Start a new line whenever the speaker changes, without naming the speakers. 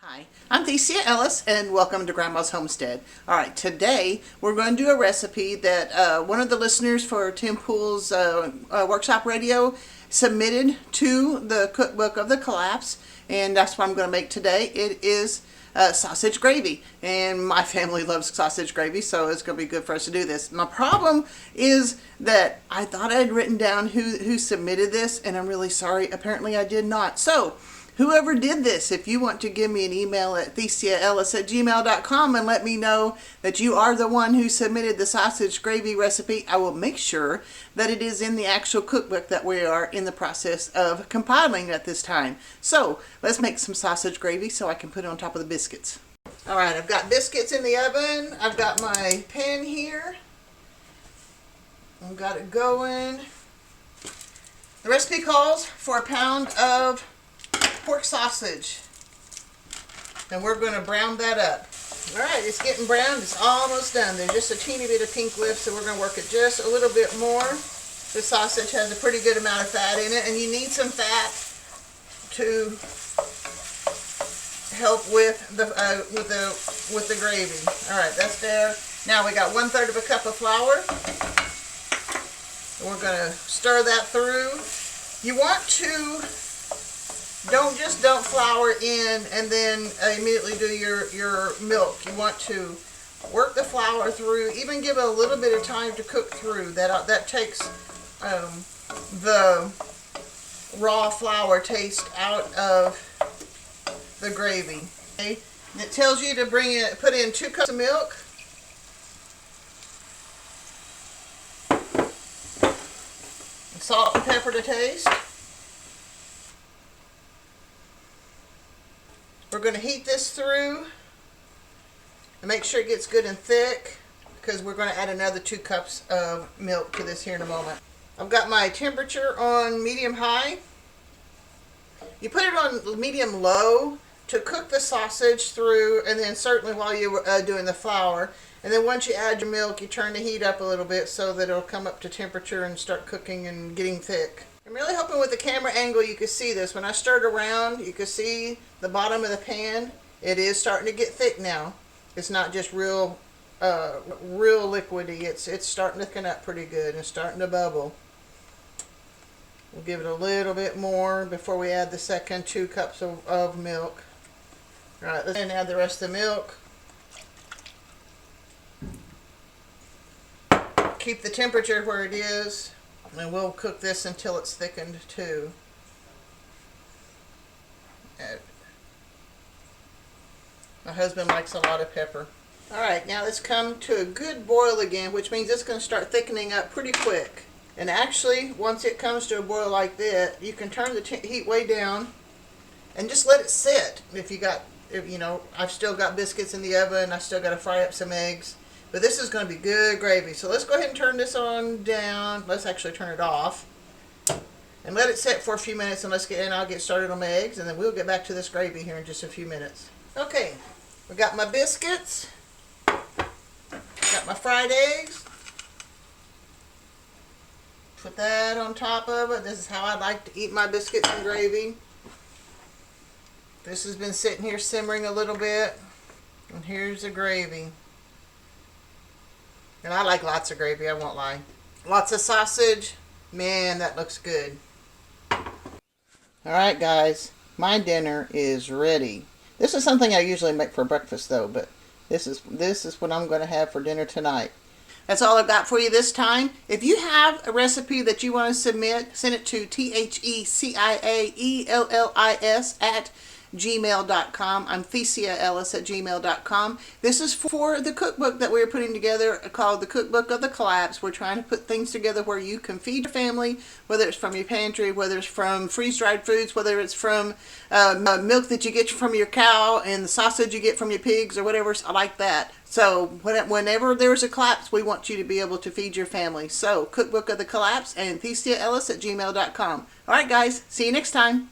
Hi, I'm theciaellis and welcome to Grandma's Homestead. Alright, today we're going to do a recipe that one of the listeners for Tim Pool's Workshop Radio submitted to the Cookbook of the Collapse, and that's what I'm going to make today. It is sausage gravy, and my family loves sausage gravy, so it's going to be good for us to do this. My problem is that I thought I had written down who submitted this, and I'm really sorry. Apparently I did not. So whoever did this, if you want to give me an email at theciaellis@gmail.com and let me know that you are the one who submitted the sausage gravy recipe, I will make sure that it is in the actual cookbook that we are in the process of compiling at this time. So let's make some sausage gravy so I can put it on top of the biscuits. Alright, I've got biscuits in the oven. I've got my pan here. I've got it going. The recipe calls for a pound of pork sausage, and we're going to brown that up. Alright, it's getting browned. It's almost done. There's just a teeny bit of pink left, so we're going to work it just a little bit more. The sausage has a pretty good amount of fat in it, and you need some fat to help with the gravy. Alright, that's there. Now we got 1/3 of a cup of flour. We're going to stir that through. You want to don't dump flour in and then immediately do your milk. You want to work the flour through, even give it a little bit of time to cook through. That takes the raw flour taste out of the gravy. Okay? And it tells you to put in 2 cups of milk. Salt and pepper to taste. We're going to heat this through and make sure it gets good and thick, because we're going to add another 2 cups of milk to this here in a moment. I've got my temperature on medium-high. You put it on medium-low to cook the sausage through, and then certainly while you're doing the flour. And then once you add your milk, you turn the heat up a little bit so that it'll come up to temperature and start cooking and getting thick. I'm really hoping with the camera angle you can see this. When I stirred around, you can see the bottom of the pan. It is starting to get thick now. It's not just real liquidy. It's starting to thicken up pretty good and starting to bubble. We'll give it a little bit more before we add the second 2 cups of milk. All right, let's add the rest of the milk. Keep the temperature where it is, and we'll cook this until it's thickened too. My husband likes a lot of pepper. Alright, now let's come to a good boil again, which means it's going to start thickening up pretty quick. And actually, once it comes to a boil like that, you can turn the heat way down and just let it sit. If you know, I've still got biscuits in the oven, I still got to fry up some eggs. But this is going to be good gravy. So let's go ahead and turn this on down. Let's actually turn it off. And let it sit for a few minutes, and I'll get started on my eggs, and then we'll get back to this gravy here in just a few minutes. Okay, we got my biscuits. Got my fried eggs. Put that on top of it. This is how I like to eat my biscuits and gravy. This has been sitting here simmering a little bit. And here's the gravy. And I like lots of gravy, I won't lie. Lots of sausage. Man, that looks good. Alright guys, my dinner is ready. This is something I usually make for breakfast though, but this is what I'm going to have for dinner tonight. That's all I've got for you this time. If you have a recipe that you want to submit, send it to theciaellis@gmail.com. I'm theciaellis@gmail.com. This is for the cookbook that we're putting together called the Cookbook of the Collapse. We're trying to put things together where you can feed your family, whether it's from your pantry, whether it's from freeze-dried foods, whether it's from milk that you get from your cow and the sausage you get from your pigs or whatever like that. So whenever there's a collapse, we want you to be able to feed your family. So Cookbook of the Collapse and theciaellis@gmail.com. All right guys, see you next time.